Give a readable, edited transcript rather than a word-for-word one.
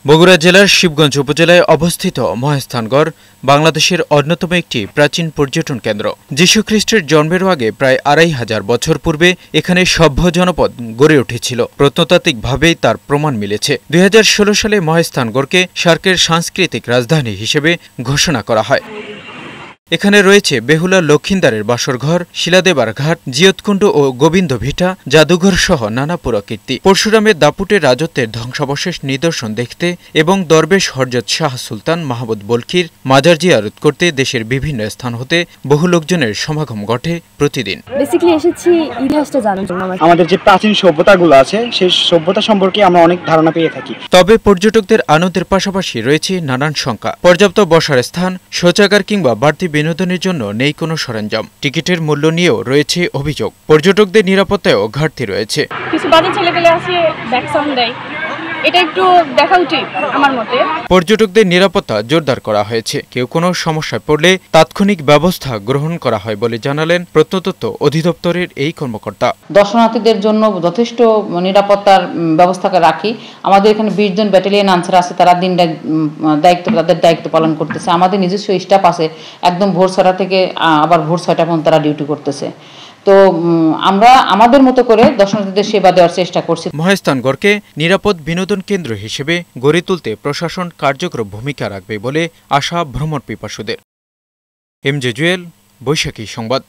বগুড়া জেলার শিবগঞ্জ উপজেলায় অবস্থিত মহাস্থানগড় বাংলাদেশের অন্যতম একটি প্রাচীন পর্যটন কেন্দ্র। যীশুখ্রিস্টের জন্মের আগে প্রায় ২৫০০ বছর পূর্বে এখানে সভ্য জনপদ গড়ে উঠেছিল। প্রত্নতাত্ত্বিকভাবেই তার প্রমাণ মিলেছে। ২০১৬ সালে মহাস্থানগড়কে সার্কের সাংস্কৃতিক রাজধানী হিসেবে ঘোষণা করা হয়। এখানে রয়েছে বেহুলা লক্ষিন্দারের বাসরঘর, শিলাদেবার ঘাট, জিয়তকুণ্ড ও গোবিন্দ ভিটা, জাদুঘর সহ নানা পুরাকীর্তি। পরশুরামের দাপুটের রাজত্বের ধ্বংসাবশেষ নিদর্শন দেখতে এবং দরবেশ হযরত শাহ সুলতান মাহমুদ বলখির মাজার জিয়ারত করতে দেশের বিভিন্ন স্থান হতে বহু লোকজনের সমাগম ঘটে প্রতিদিন। বেসিক্যালি এসেছি ইতিহাসটা জানার জন্য। আমাদের যে প্রাচীন সভ্যতাগুলো আছে সেই সভ্যতা সম্পর্কে আমরা অনেক ধারণা পেয়ে থাকি। তবে পর্যটকদের আনন্দের পাশাপাশি রয়েছে নানান শঙ্কা। পর্যাপ্ত বসার স্থান, শৌচাগার কিংবা বাড়তি বিনোদনের জন্য নেই কোনো সরঞ্জাম। টিকিটের মূল্য নিয়েও রয়েছে অভিযোগ। পর্যটকদের নিরাপত্তায়ও ঘাটতি রয়েছে। কিছু বাজে ছেলেপেলে আসে ব্যাক সাউন্ড দেয়, এটা একটু দেখা উচিত আমার মতে। পর্যটকদের নিরাপত্তা জোরদার করা হয়েছে। কেউ কোনো সমস্যায় পড়লে তাৎক্ষণিক ব্যবস্থা গ্রহণ করা হয় বলে জানালেন প্রত্নতত্ত্ব অধিদপ্তরের এই কর্মকর্তা। দর্শনার্থীদের জন্য যথেষ্ট নিরাপত্তার ব্যবস্থা রাখি। আমাদের এখানে ২০ জন ব্যাটালিয়ন আনসার আছে, তারা তাদের দায়িত্ব পালন করতেছে। আমাদের নিজস্ব স্টাফ আছে, একদম ভোর ৬টা থেকে আবার ভোর ৬টা পর্যন্ত তারা ডিউটি করতেছে। তো আমরা আমাদের মতো করে দর্শনার্থীদের সেবা দেওয়ার চেষ্টা করছি। মহাস্থানগড়কে নিরাপদ বিনোদন কেন্দ্র হিসেবে গড়ে তুলতে প্রশাসন কার্যকর ভূমিকা রাখবে বলে আশা ভ্রমণ পিপাসুদের। এমজে জুয়েল, বৈশাখী সংবাদ।